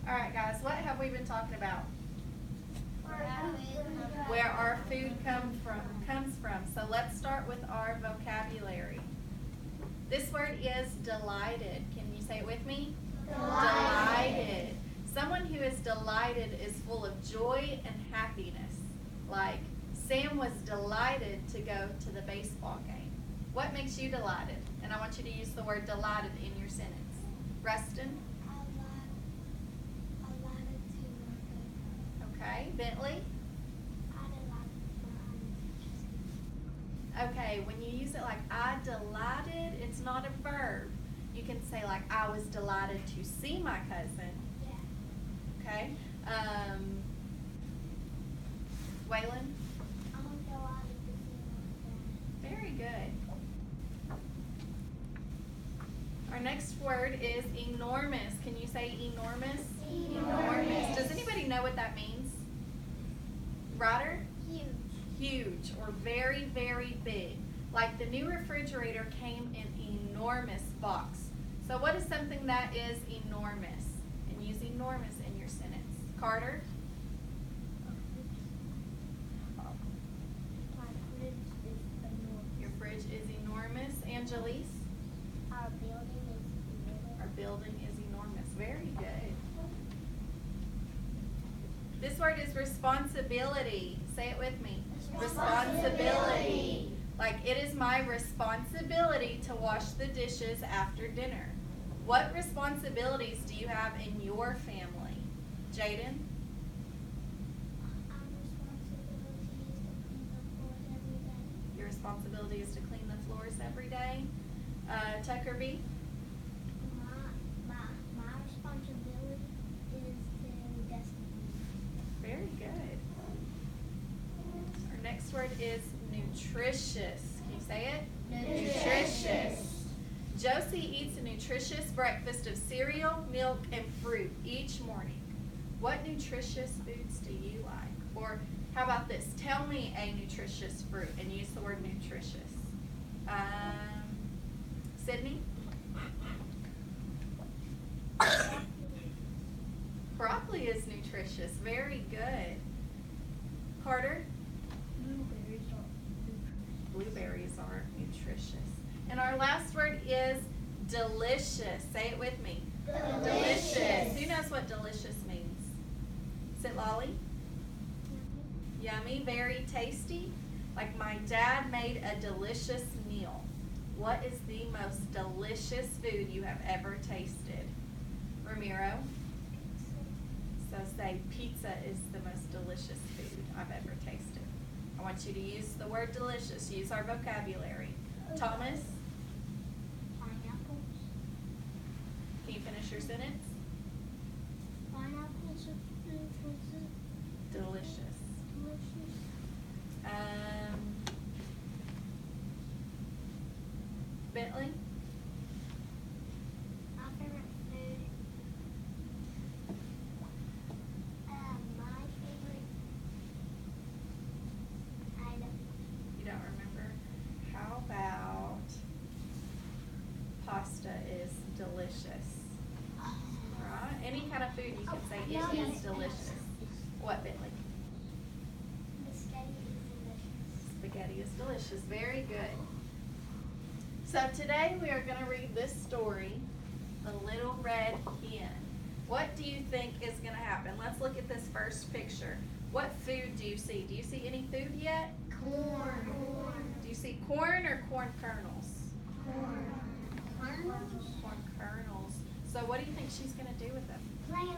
All right, guys, what have we been talking about? Where our food comes from. So let's start with our vocabulary. This word is delighted. Can you say it with me? Delighted. Someone who is delighted is full of joy and happiness. Like Sam was delighted to go to the baseball game. What makes you delighted? And I want you to use the word delighted in your sentence. Rustin? Okay. Bentley? Okay, when you use it like I delighted, it's not a verb. You can say like I was delighted to see my cousin. Yeah. Okay. Waylon? I'm delighted to see my dad. Very good. Our next word is enormous. Can you say enormous? Enormous. Does anybody know what that means? Ryder? Huge. Huge or very, very big. Like the new refrigerator came in enormous box. So what is something that is enormous? And use enormous in your sentence. Carter? My fridge is enormous. Your fridge is enormous. Angelise? Our building is enormous. Our building is enormous. Very good. This word is responsibility. Say it with me. Responsibility. Like it is my responsibility to wash the dishes after dinner. What responsibilities do you have in your family? Jaden? Our responsibility is to clean the floors every day. Your responsibility is to clean the floors every day. Tucker B? My responsibility is to dust. Very good. Our next word is nutritious. Can you say it? Nutritious. Josie eats a nutritious breakfast of cereal, milk, and fruit each morning. What nutritious foods do you like? Or how about this? Tell me a nutritious fruit and use the word nutritious. Sydney? Broccoli is nutritious. Very good. Carter? Blueberries are nutritious. And our last word is delicious. Say it with me. Delicious. Who knows what delicious means? Sit Lolly? Yummy, very tasty. Like my dad made a delicious meal. What is the most delicious food you have ever tasted? Ramiro? So say pizza is the most delicious food I've ever tasted. I want you to use the word delicious. Use our vocabulary. Thomas? Pineapples. Can you finish your sentence? Pineapples are Delicious. delicious. Bentley? My favorite food. My favorite item. You don't remember? How about pasta is delicious? Right? Any kind of food you can say it is delicious. What, Bentley? Spaghetti is delicious. Spaghetti is delicious. Very good. So today we are going to read this story, The Little Red Hen. What do you think is going to happen? Let's look at this first picture. What food do you see? Do you see any food yet? Corn. Do you see corn or corn kernels? Corn. Corn kernels. So what do you think she's going to do with them? Plant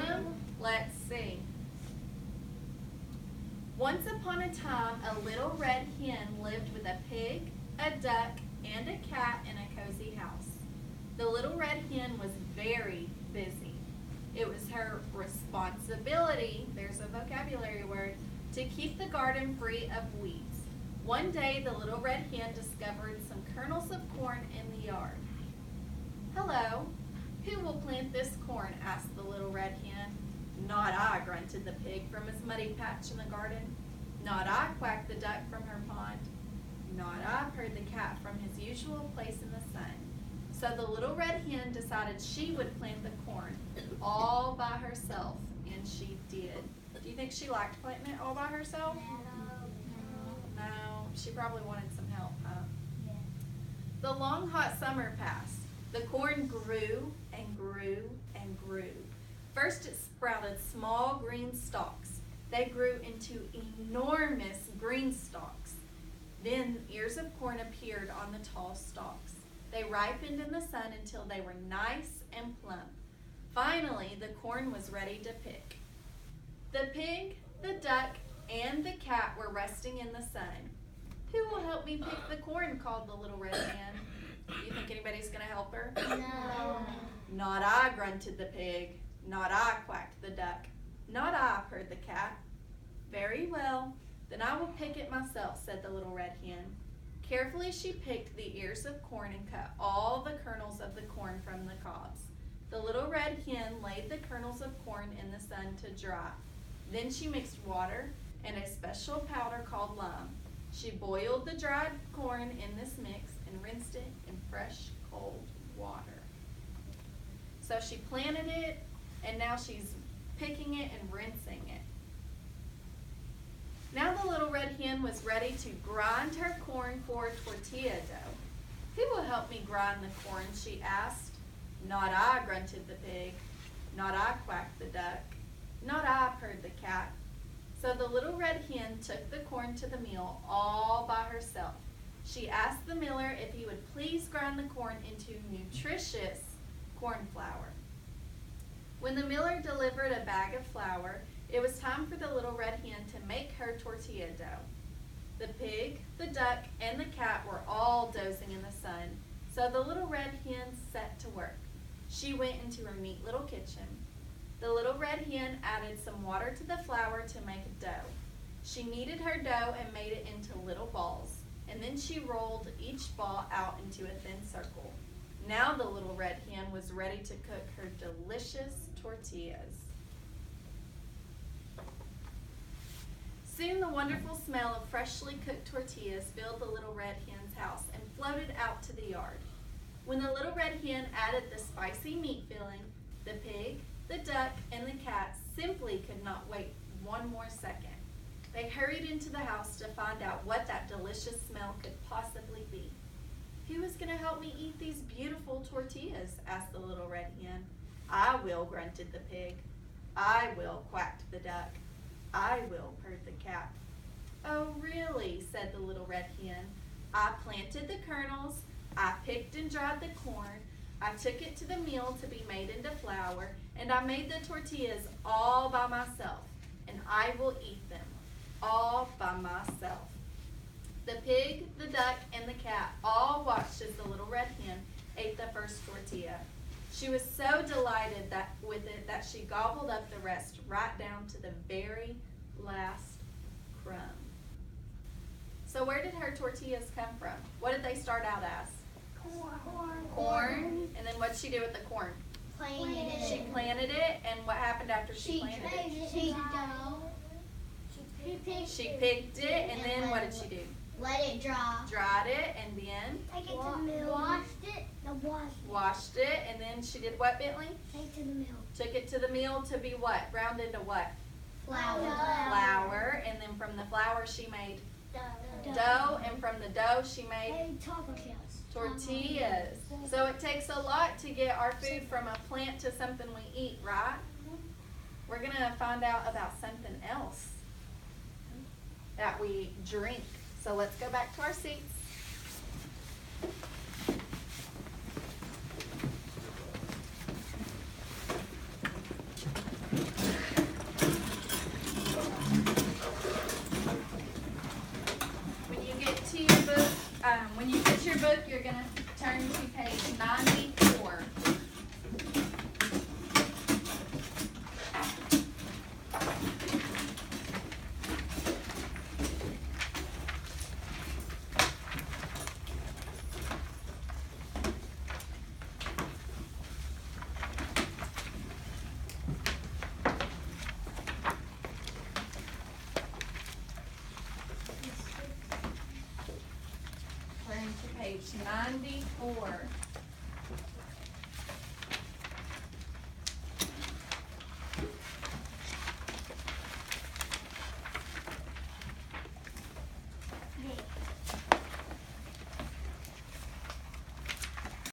them? Let's see. Once upon a time, a little red hen lived with a pig, a duck, and a cat in a cozy house. The little red hen was very busy. It was her responsibility, there's a vocabulary word, to keep the garden free of weeds. One day, the little red hen discovered some kernels of corn in the yard. "Hello, who will plant this corn?" asked the little red hen. "Not I," grunted the pig from his muddy patch in the garden. "Not I," quacked the duck from her pond. "Not I," purred the cat from his usual place in the sun. So the little red hen decided she would plant the corn all by herself, and she did. Do you think she liked planting it all by herself? No, she probably wanted some help, huh? The long hot summer passed. The corn grew and grew and grew. First it sprouted small green stalks. They grew into enormous green stalks. Then ears of corn appeared on the tall stalks. They ripened in the sun until they were nice and plump. Finally, the corn was ready to pick. The pig, the duck, and the cat were resting in the sun. "Who will help me pick the corn?" called the little red hen. Do you think anybody's going to help her? No. "Not I," grunted the pig. "Not I," quacked the duck. "Not I," purred the cat. "Very well, then I will pick it myself," said the little red hen. Carefully she picked the ears of corn and cut all the kernels of the corn from the cobs. The little red hen laid the kernels of corn in the sun to dry. Then she mixed water and a special powder called lime. She boiled the dried corn in this mix and rinsed it in fresh, cold water. So she planted it, and now she's picking it and rinsing it. Now the little red hen was ready to grind her corn for tortilla dough. "Who will help me grind the corn?" she asked. "Not I," grunted the pig. "Not I," quacked the duck. "Not I," purred the cat. So the little red hen took the corn to the mill all by herself. She asked the miller if he would please grind the corn into nutritious corn flour. When the miller delivered a bag of flour, it was time for the little red hen to make her tortilla dough. The pig, the duck, and the cat were all dozing in the sun, so the little red hen set to work. She went into her neat little kitchen. The little red hen added some water to the flour to make a dough. She kneaded her dough and made it into little balls, and then she rolled each ball out into a thin circle. Now the little red hen was ready to cook her delicious tortillas. Soon the wonderful smell of freshly cooked tortillas filled the little red hen's house and floated out to the yard. When the little red hen added the spicy meat filling, the pig, the duck, and the cat simply could not wait one more second. They hurried into the house to find out what that delicious smell could possibly be. "Who is going to help me eat these beautiful tortillas?" asked the little red hen. "I will," grunted the pig. "I will," quacked the duck. "I will," purred the cat. "Oh, really?" said the little red hen. "I planted the kernels, I picked and dried the corn, I took it to the mill to be made into flour, and I made the tortillas all by myself, and I will eat them all by myself." The pig, the duck, and the cat all watched as the little red hen ate the first tortilla. She was so delighted with it that she gobbled up the rest right down to the very last crumb. So where did her tortillas come from? What did they start out as? Corn. And then what did she do with the corn? She planted it, and what happened after she planted it? She picked it, and then what did she do? Let it dry. Dried it, and then Take it to the mill. washed it, and then she did what, Bentley? Take it to the mill. Took it to the mill to be what? Ground into what? Flour. And then from the flour she made dough, and from the dough she made tortillas. So it takes a lot to get our food from a plant to something we eat, right? We're going to find out about something else that we drink. So let's go back to our seats. When you get your book, you're going to turn to page 94. Turn to page 94.